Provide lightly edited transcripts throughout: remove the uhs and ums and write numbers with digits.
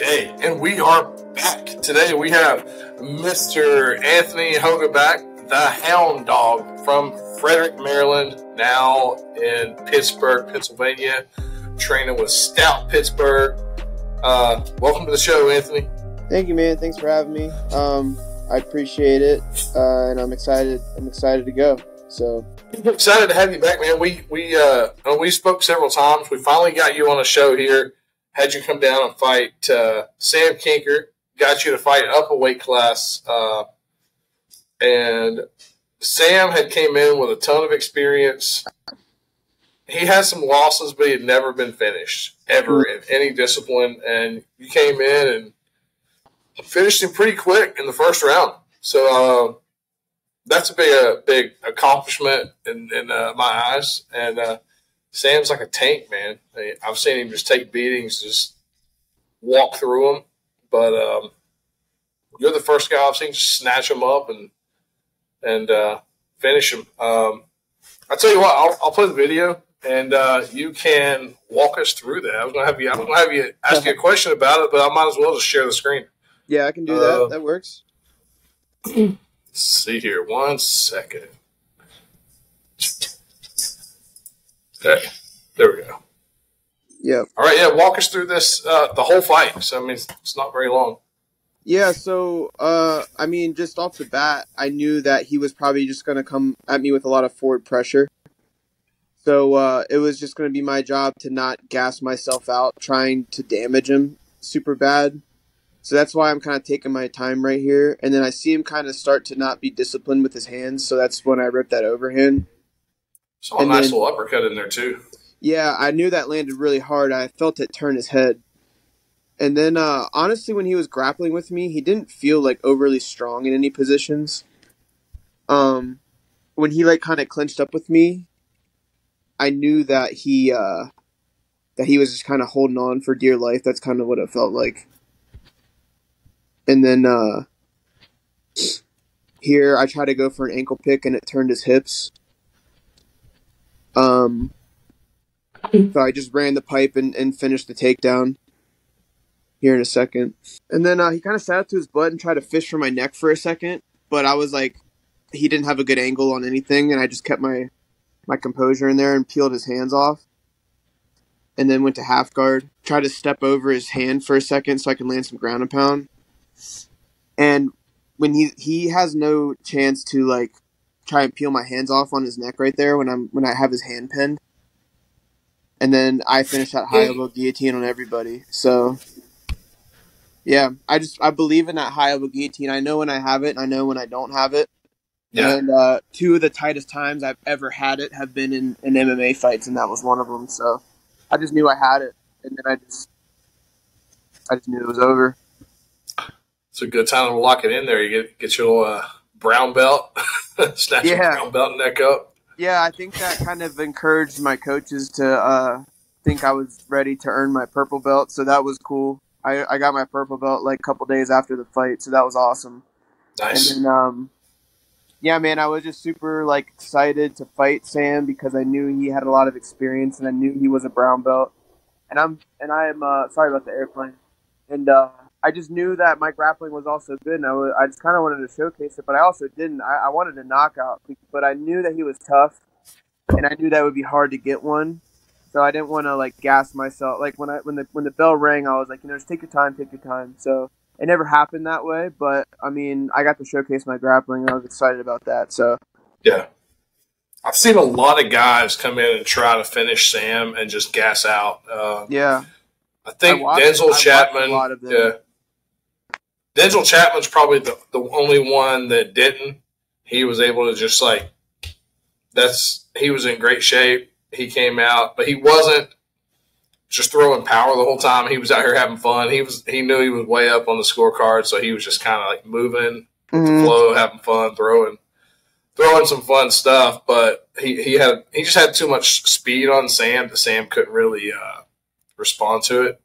Okay, and we are back. Today we have Mr. Anthony Hogeback, the Hounddog from Frederick, Maryland, now in Pittsburgh, Pennsylvania, training with Stout Pittsburgh. Welcome to the show, Anthony. Thank you, man. Thanks for having me. I appreciate it, and I'm excited. I'm excited to go. So excited to have you back, man. We spoke several times. We finally got you on a show here. Had you come down and fight Sam Kinker, got you to fight up a weight class, and Sam had came in with a ton of experience. He had some losses, but he had never been finished, ever, in any discipline, and you came in and finished him pretty quick in the first round. So that's a big accomplishment in my eyes, and Sam's like a tank, man. I've seen him just take beatings, just walk through them. But you're the first guy I've seen just snatch him up and finish him. I'll tell you what, I'll play the video, and you can walk us through that. I was gonna have you ask you a question about it, but I might as well just share the screen. Yeah, I can do that. That works. Let's see here. 1 second. Okay, there we go. Yeah. All right, yeah, walk us through this, the whole fight. So, I mean, it's not very long. Yeah, so, I mean, just off the bat, I knew that he was probably just going to come at me with a lot of forward pressure. So, it was just going to be my job to not gas myself out trying to damage him super bad. So that's why I'm kind of taking my time right here. And then I see him kind of start to not be disciplined with his hands, so that's when I ripped that overhand. Saw a nice little uppercut in there, too. Yeah, I knew that landed really hard. I felt it turn his head. And then, honestly, when he was grappling with me, he didn't feel, like, overly strong in any positions. When he, like, kind of clinched up with me, I knew that he was just kind of holding on for dear life. That's kind of what it felt like. And then, here, I tried to go for an ankle pick, and it turned his hips. So I just ran the pipe and finished the takedown here in a second. And then he kind of sat up to his butt and tried to fish for my neck for a second. But I was like, he didn't have a good angle on anything. And I just kept my composure in there and peeled his hands off. And then went to half guard. Tried to step over his hand for a second so I could land some ground and pound. And when he has no chance to like try and peel my hands off on his neck right there when I have his hand pinned. And then I finish that high elbow guillotine on everybody. So, yeah, I believe in that high elbow guillotine. I know when I have it, and I know when I don't have it. Yeah. And two of the tightest times I've ever had it have been in MMA fights, and that was one of them. So I just knew I had it, and then I just knew it was over. It's a good time to lock it in there. You get your little brown belt, snatch your brown belt neck up. Yeah, I think that kind of encouraged my coaches to think I was ready to earn my purple belt, so that was cool. I got my purple belt like a couple days after the fight, so that was awesome. Nice. And then, yeah, man, I was just super like excited to fight Sam because I knew he had a lot of experience and I knew he was a brown belt. And I am sorry about the airplane. And I just knew that my grappling was also good, and I just kind of wanted to showcase it, but I also didn't. I wanted a knockout, but I knew that he was tough, and I knew that it would be hard to get one, so I didn't want to like gas myself. Like when the bell rang, I was like, just take your time. So it never happened that way, but I mean, I got to showcase my grappling, and I was excited about that. So yeah, I've seen a lot of guys come in and try to finish Sam and just gas out. Yeah, I think Denzel Chapman. Denzel Chapman's probably the only one that didn't. He was able to just he was in great shape. He came out, but he wasn't just throwing power the whole time. He was out here having fun. He knew he was way up on the scorecard, so he was just kind of like moving with the flow, having fun, throwing some fun stuff. But he just had too much speed on Sam that Sam couldn't really respond to it.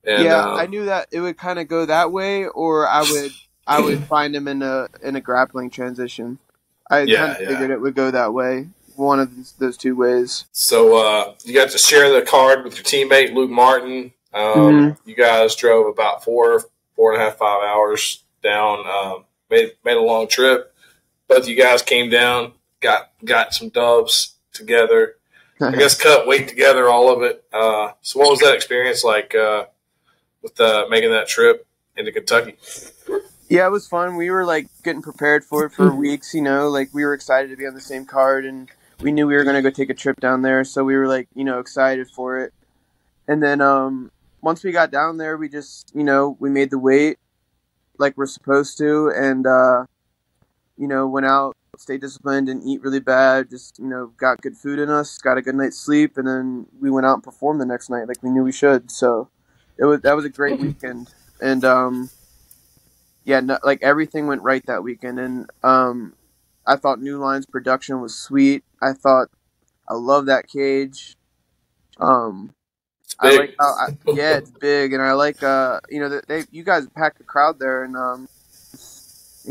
And, yeah, I knew that it would kind of go that way, or I would find him in a grappling transition. I kind of figured it would go that way, one of those two ways. So you got to share the card with your teammate Luke Martin. You guys drove about 4.5, 5 hours down. Made a long trip. Both you guys came down, got some dubs together. I guess cut weight together, all of it. So what was that experience like with making that trip into Kentucky? Yeah, it was fun. We were like getting prepared for it for weeks, like we were excited to be on the same card, and we knew we were going to go take a trip down there. So we were like, excited for it. And then once we got down there, we just, we made the weight like we're supposed to, and, went out, stayed disciplined, and eat really bad. Just, got good food in us, got a good night's sleep, and then we went out and performed the next night like we knew we should. So that was a great weekend. And, like everything went right that weekend. And I thought New Line's production was sweet. I love that cage. I like how, it's big, and I like you guys packed a crowd there in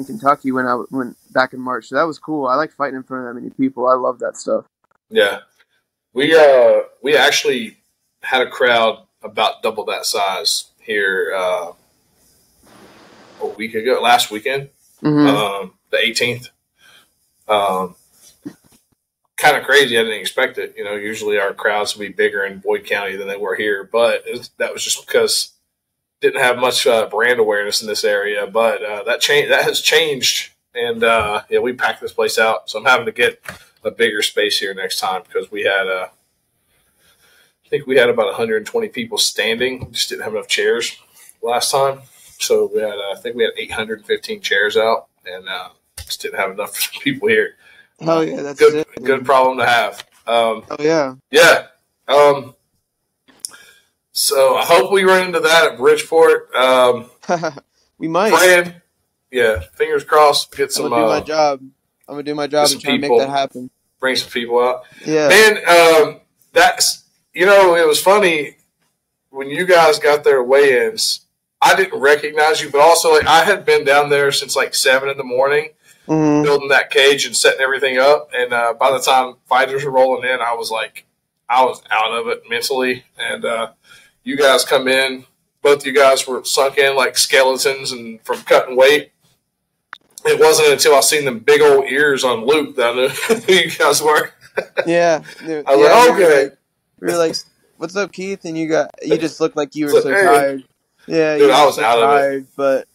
Kentucky when I went back in March, so that was cool. I like fighting in front of that many people. I love that stuff. Yeah, we actually had a crowd about double that size here a week ago, last weekend, the 18th. Kind of crazy. I didn't expect it. Usually our crowds would be bigger in Boyd County than they were here, but that was just because didn't have much brand awareness in this area. But that has changed, and we packed this place out. So I'm having to get a bigger space here next time because we had I think we had about 120 people standing. We just didn't have enough chairs last time. So we had I think we had 815 chairs out, and just didn't have enough people here. Oh yeah, that's good. Good problem to have. Oh yeah. Yeah. So I hope we run into that at Bridgeport. We might. Praying. Yeah. Fingers crossed. Get some. I'm gonna do my job. I'm gonna do my job and try to make that happen. Bring some people out. Yeah. Man, that's it was funny when you guys got their weigh-ins. I didn't recognize you, but also I had been down there since 7 in the morning. Building that cage and setting everything up, and by the time fighters were rolling in, I was out of it mentally. And you guys come in, both you guys were sunk in like skeletons, and from cutting weight. It wasn't until I seen them big old ears on Luke that I knew who you guys were. Yeah, I was like, okay. We were like, "What's up, Keith?" And you just looked like you were so tired. Yeah, dude, I was out of it. But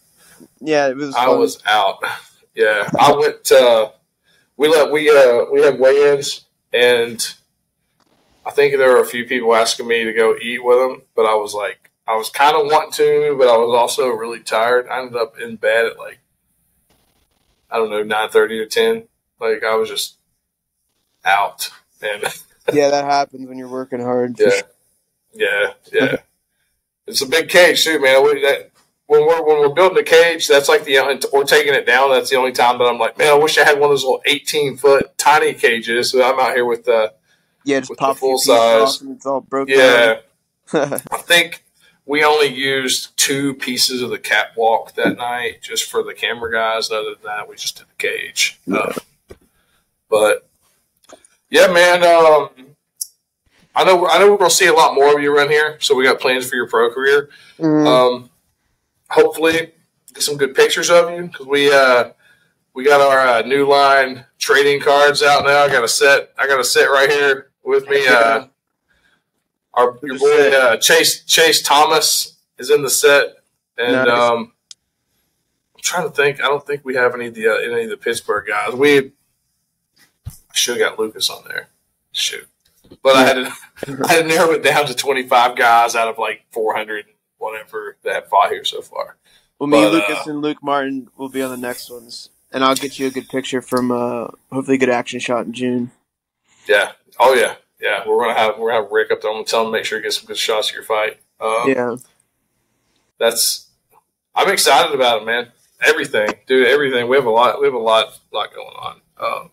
yeah, it was. I was out. Yeah, I went. We had weigh-ins, and I think there were a few people asking me to go eat with them, but I was kind of wanting to, but I was also really tired. I ended up in bed at 9:30 or 10. I was just out, and yeah, that happens when you're working hard. Yeah. It's a big cage too, man. When we're building a cage, that's or taking it down. That's the only time that I'm like, man, I wish I had one of those little 18-foot tiny cages. So I'm out here with just with pop the full size. And it's all broken. Yeah, I think we only used 2 pieces of the catwalk that night just for the camera guys. And other than that, we just did the cage. But yeah, man. I know we're gonna see a lot more of you around here. So we got plans for your pro career. Hopefully, get some good pictures of you because we got our New Line trading cards out now. I got a set right here with me. Your boy Chase Thomas is in the set, and nice. I'm trying to think. I don't think we have any of the Pittsburgh guys. I should have got Lucas on there. Shoot, but I had to narrow it down to 25 guys out of 400. Whatever that fought here so far. Well, me, Lucas, and Luke Martin will be on the next ones, and I'll get you a good picture from hopefully a good action shot in June. Yeah. Oh yeah. Yeah. We're gonna have Rick up there. I'm gonna tell him to make sure he gets some good shots of your fight. Yeah. I'm excited about it, man. Everything, dude. Everything. We have a lot going on. A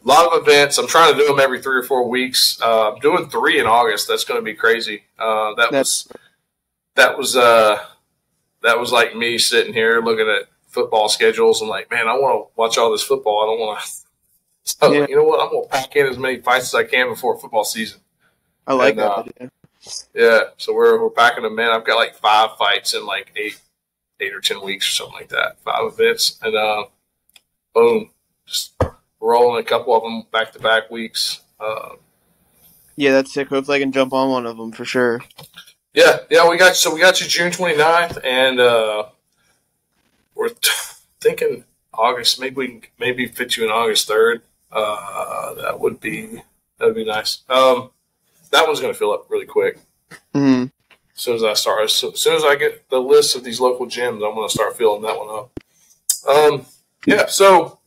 lot of events. I'm trying to do them every 3 or 4 weeks. I'm doing 3 in August. That's going to be crazy. That was like me sitting here looking at football schedules and man, I want to watch all this football. I don't want to. So you know what? I'm going to pack in as many fights as I can before football season. I like that idea. Yeah, so we're packing them in. I've got like 5 fights in like 8 or 10 weeks or something like that. 5 events, and boom, just rolling a couple of them back to back weeks. Yeah, that's sick. Hopefully I can jump on one of them for sure. Yeah. We got you June 29th, and we're thinking August. Maybe we can fit you in August 3rd. That'd be nice. That one's going to fill up really quick. Mm-hmm. As soon as I start, as soon as I get the list of these local gyms, I'm going to start filling that one up. Yeah. So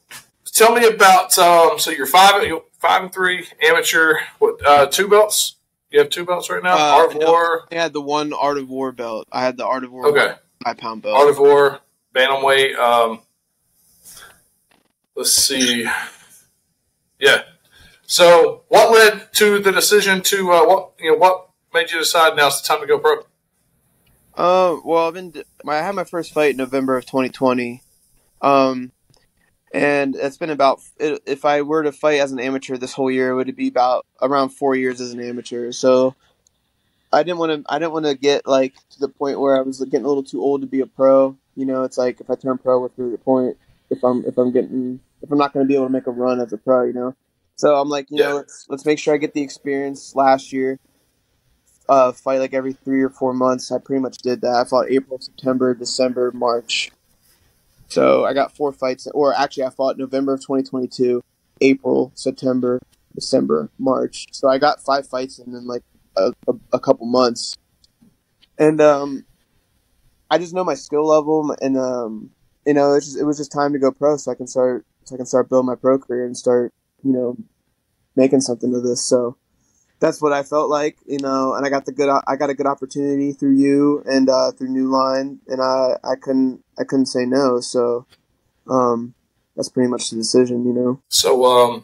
tell me about. So you're 5-3 amateur. What 2 belts? You have 2 belts right now. Art of War. I had the one Art of War belt. I had the Art of War. Okay. 5-pound belt. Art of War, bantamweight. Let's see. Yeah. So what led to the decision to what made you decide now's the time to go pro? Well, I had my first fight in November of 2020. And it's been about, if I were to fight as an amateur this whole year, it would be about around 4 years as an amateur. So I didn't want to get like to the point where I was getting a little too old to be a pro. You know, it's like if I turn pro, what's really the point? If I'm not going to be able to make a run as a pro, you know. So I'm like, you know, let's make sure I get the experience last year. Fight like every 3 or 4 months. I pretty much did that. I fought April, September, December, March. So I got 4 fights, or actually I fought November of 2022, April, September, December, March. So I got 5 fights in like a couple months. And I just know my skill level, and you know, it was just time to go pro, so I can start building my pro career and start, you know, making something of this. So that's what I felt like, you know, and I got a good opportunity through you and through New Line, and I couldn't say no. So that's pretty much the decision, you know. So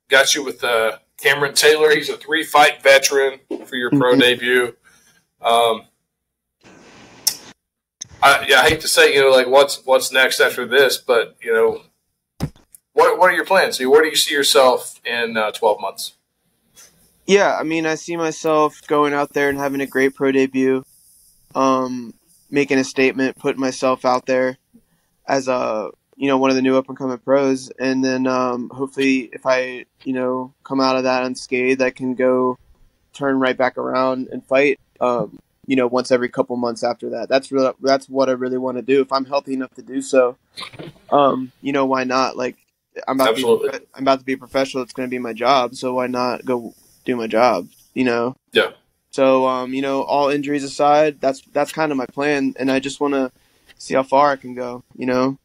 got you with Cameron Taylor. He's a 3-fight veteran for your pro debut. I hate to say, you know, like what's next after this, but you know, what are your plans? Where do you see yourself in 12 months? Yeah, I mean, I see myself going out there and having a great pro debut, making a statement, putting myself out there as one of the new up and coming pros, and then hopefully if I, you know, come out of that unscathed, I can go turn right back around and fight. You know, once every couple months after that. That's what I really want to do. If I'm healthy enough to do so, you know, why not? Like, I'm about to be a professional. It's going to be my job. So why not go do my job? You know? Yeah. So, you know, all injuries aside, that's kind of my plan. And I just want to see how far I can go, you know?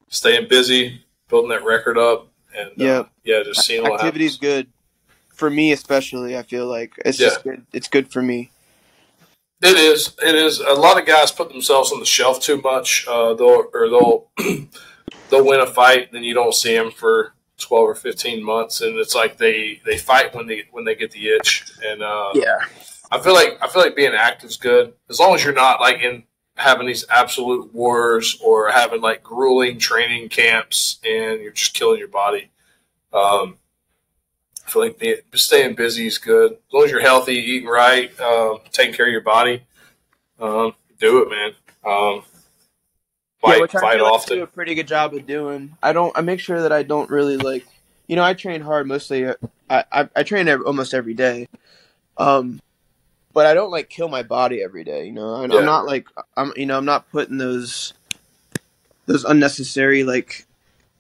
Staying busy, building that record up. And just seeing what activity's happens. good for me, especially. I feel like it's just good. It's good for me. It is. It is. A lot of guys put themselves on the shelf too much. They'll win a fight, then you don't see them for 12 or 15 months, and it's like they fight when they get the itch. And I feel like being active is good as long as you're not like in having these absolute wars or having like grueling training camps and you're just killing your body. I feel like staying busy is good. As long as you're healthy, eating right, taking care of your body, do it, man. Which I fight feel often. I do a pretty good job of doing. I make sure that I don't really like, you know, I train hard mostly. I train almost every day, but I don't like kill my body every day. You know, I'm not like I'm not putting those unnecessary like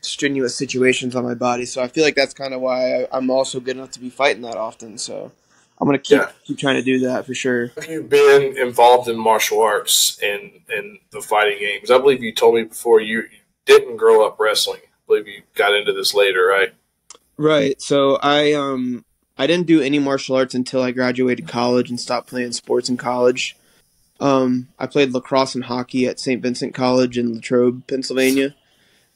strenuous situations on my body. So I feel like that's kind of why I'm also good enough to be fighting that often. So I'm gonna keep trying to do that for sure. Have you been involved in martial arts and the fighting games? I believe you told me before you didn't grow up wrestling. I believe you got into this later, right? Right. So I didn't do any martial arts until I graduated college and stopped playing sports in college. I played lacrosse and hockey at St. Vincent College in Latrobe, Pennsylvania.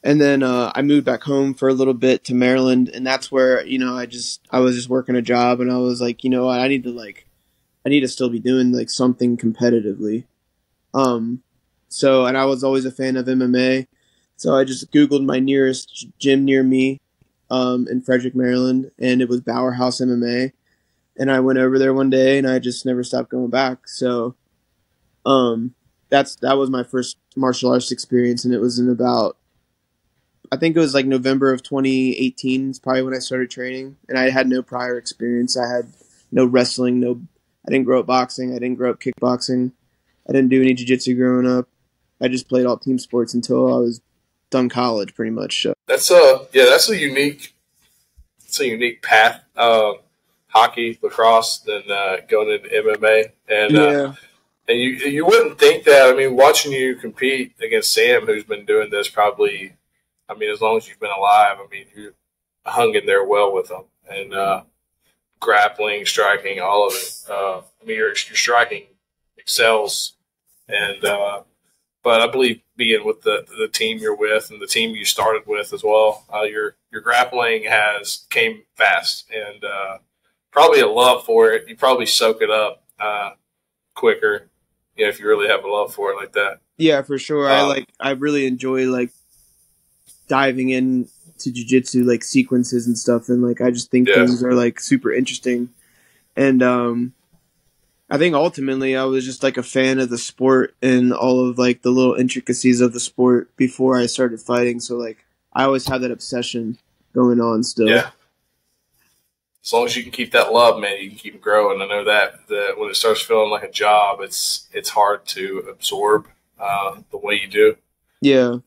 And then I moved back home for a little bit to Maryland, and that's where, you know, I was just working a job, and I was like, you know what, I need to still be doing like something competitively. So, and I was always a fan of MMA, so I just Googled my nearest gym near me, in Frederick, Maryland, and it was Bower House MMA. and I went over there one day, and I just never stopped going back. So, that was my first martial arts experience, and it was in about, I think it was like November of 2018 is probably when I started training, and I had no prior experience. I had no wrestling, I didn't grow up boxing, I didn't grow up kickboxing, I didn't do any jiu-jitsu growing up. I just played all team sports until I was done college, pretty much. So. That's a unique path. Hockey, lacrosse, then going into MMA, and Yeah. and you wouldn't think that. I mean, watching you compete against Sam, who's been doing this probably, I mean, as long as you've been alive. I mean, you hung in there well with him, and grappling, striking, all of it. I mean, your striking excels, and but I believe being with the team you're with and the team you started with as well, your grappling came fast, and probably a love for it. You probably soak it up quicker, if you really have a love for it like that. Yeah, for sure. I really enjoy like diving in to jiu-jitsu, like sequences and stuff, and like I just think things are like super interesting. And I think ultimately I was just like a fan of the sport and all of like the little intricacies of the sport before I started fighting. So like I always have that obsession going on still. Yeah. As long as you can keep that love, man, you can keep growing. I know that when it starts feeling like a job, it's hard to absorb the way you do. Yeah.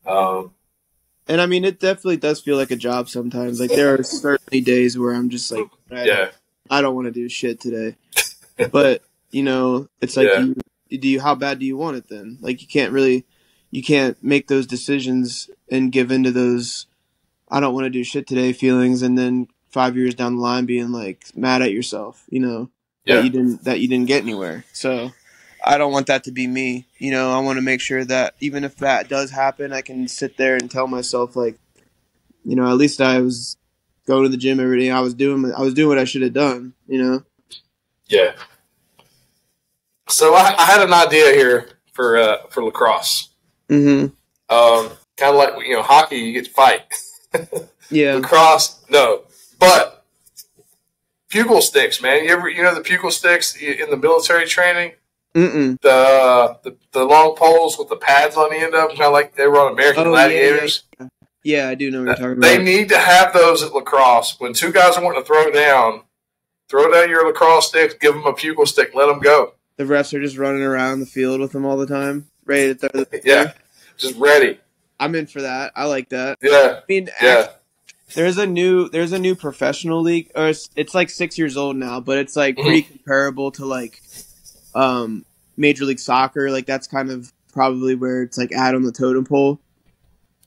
And I mean, it definitely does feel like a job sometimes. Like there are certainly days where I'm just like, I don't want to do shit today. But it's like, how bad do you want it then? Like you can't make those decisions and give into those I don't want to do shit today feelings, and then 5 years down the line being like mad at yourself, that you didn't get anywhere. So I don't want that to be me. I want to make sure that even if that does happen, I can sit there and tell myself like, at least I was going to the gym every day. I was doing what I should have done, Yeah. So I had an idea here for lacrosse. Mm-hmm. Kind of like hockey, you get to fight. Yeah. Lacrosse, no, but pugil sticks, man. You ever the pugil sticks in the military training? Mm-mm. The long poles with the pads on the end of them, kind of like they were on American Gladiators. Yeah, I do know what you're talking about. They need to have those at lacrosse. When two guys are wanting to throw down your lacrosse sticks, give them a pugil stick, let them go. The refs are just running around the field with them all the time, ready to throw the Yeah, just ready. I'm in for that. I like that. Yeah. I mean, actually, there's a new professional league, or it's like 6 years old now, but it's like pretty comparable to like Major League Soccer. Like that's kind of probably where it's like at on the totem pole.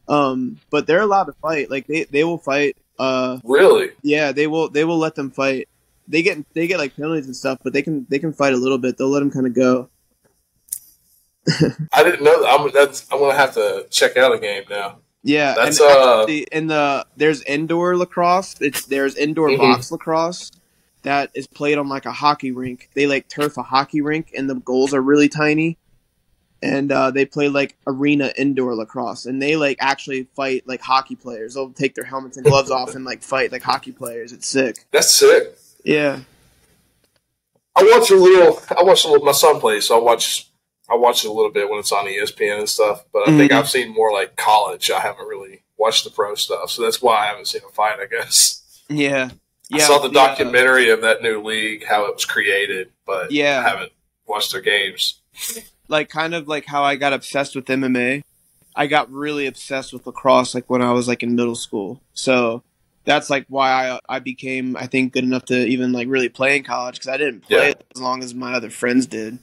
But they're allowed to fight. Like they will fight. Really? Yeah, they will let them fight. They get like penalties and stuff, but they can fight a little bit. They'll let them kind of go. I didn't know that. I'm gonna have to check out a game now. Yeah, that's actually, there's indoor lacrosse. There's indoor box lacrosse that is played on like a hockey rink. They like turf a hockey rink, and the goals are really tiny. And they play like arena indoor lacrosse, and they like actually fight like hockey players. They'll take their helmets and gloves off and like fight like hockey players. It's sick. That's sick. Yeah. I watch a little. My son plays, so I watch it a little bit when it's on ESPN and stuff. But I think I've seen more like college. I haven't really watched the pro stuff, so that's why I haven't seen a fight, I guess. Yeah. I saw the documentary of that new league, how it was created, but I haven't watched their games. Like kind of like how I got obsessed with MMA. I got really obsessed with lacrosse like when I was like in middle school. So that's like why I became, I think, good enough to even like really play in college, because I didn't play it as long as my other friends did.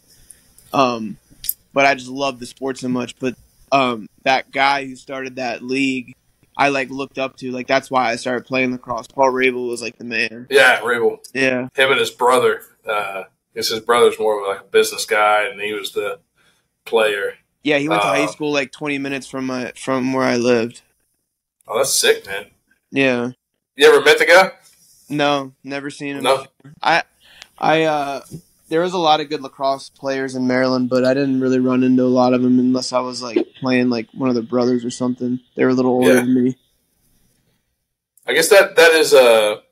But I just loved the sport so much. But that guy who started that league, I like looked up to. Like that's why I started playing lacrosse. Paul Rabel was like the man. Yeah, Rabel. Yeah. Him and his brother. I guess his brother's more of like a business guy, and he was the player. Yeah, he went to high school like 20 minutes from where I lived. Oh, that's sick, man. Yeah. You ever met the guy? No, never seen him. No. There was a lot of good lacrosse players in Maryland, but I didn't really run into a lot of them unless I was like playing like one of their brothers or something. They were a little older than me. I guess that is a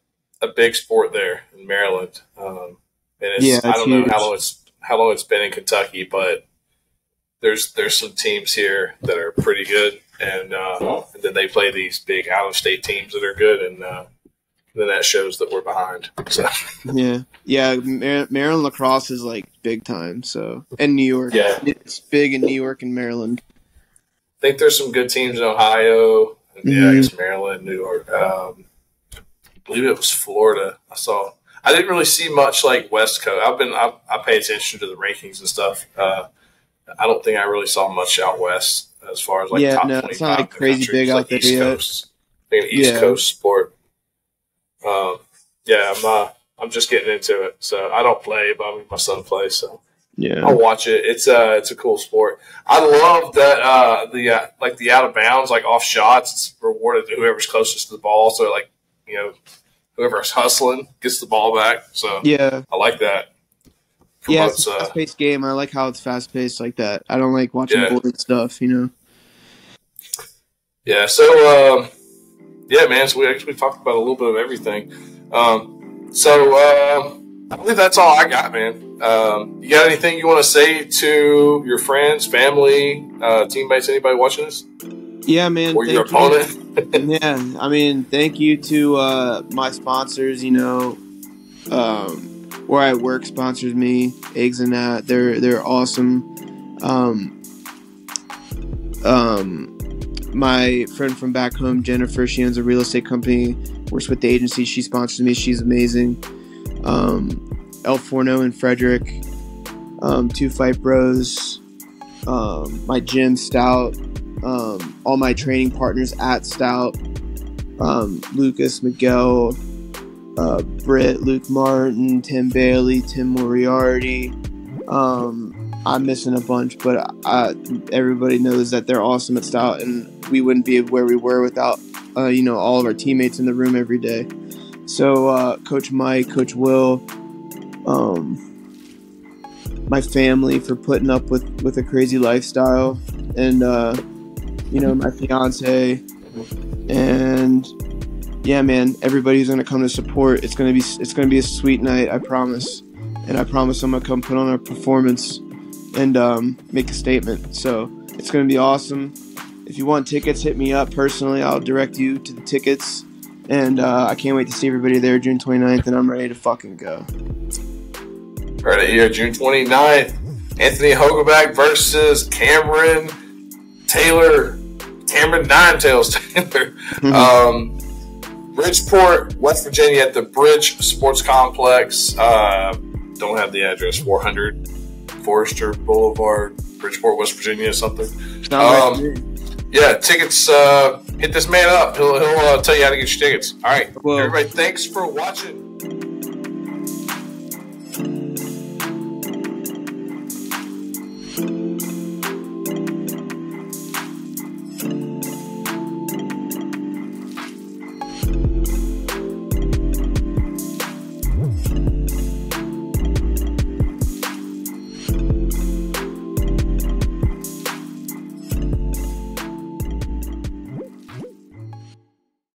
big sport there in Maryland. and Yeah, I it's don't know huge. how long it's been in Kentucky, but there's some teams here that are pretty good, and then they play these big out of state teams that are good, and then that shows that we're behind. So Yeah. Maryland lacrosse is like big time. So, and New York, yeah, it's big in New York and Maryland. I think there's some good teams in Ohio. Yeah, I guess Maryland, New York. I believe it was Florida. I didn't really see much like West Coast. I pay attention to the rankings and stuff. I don't think I really saw much out west as far as like top 25 it's not like crazy country. big It's out like there East yet. Coast. I think an East Coast sport. I'm just getting into it, so I don't play, but I mean, my son plays, so Yeah, I'll watch it. It's a cool sport. I love that the out of bounds, like off shots, it's rewarded to whoever's closest to the ball. So like, you know, whoever's hustling gets the ball back. So yeah, I like that. yeah. It's a fast-paced game. I like how it's fast-paced like that. I don't like watching boring stuff. You know. Yeah. So yeah, man. So we actually talked about a little bit of everything. I believe that's all I got, man. You got anything you want to say to your friends, family, teammates, anybody watching this? Yeah, man. Or your opponent? Yeah, I mean, thank you to my sponsors. You know, where I work sponsors me, Eggs and That. They're awesome. My friend from back home, Jennifer, she owns a real estate company, works with the agency. She sponsors me. She's amazing. El Forno and Frederick, Two Fight Bros, my gym, Stout, all my training partners at Stout, Lucas, Miguel, Britt, Luke Martin, Tim Bailey, Tim Moriarty. I'm missing a bunch, but everybody knows that they're awesome at Stout, and we wouldn't be where we were without all of our teammates in the room every day. So Coach Mike, Coach Will, my family for putting up with a crazy lifestyle, and my fiance, and yeah, man, everybody who's gonna come to support. It's gonna be a sweet night, I promise, and I promise I'm gonna come put on a performance and make a statement. So it's gonna be awesome. If you want tickets, hit me up personally. I'll direct you to the tickets. And I can't wait to see everybody there June 29th, and I'm ready to fucking go. Right here, June 29th. Anthony Hogeback versus Cameron Nine Tails Taylor. Bridgeport, West Virginia at the Bridge Sports Complex. Don't have the address. 400 Forester Boulevard, Bridgeport, West Virginia, something. Yeah, tickets. Hit this man up. He'll tell you how to get your tickets. All right, everybody. Thanks for watching.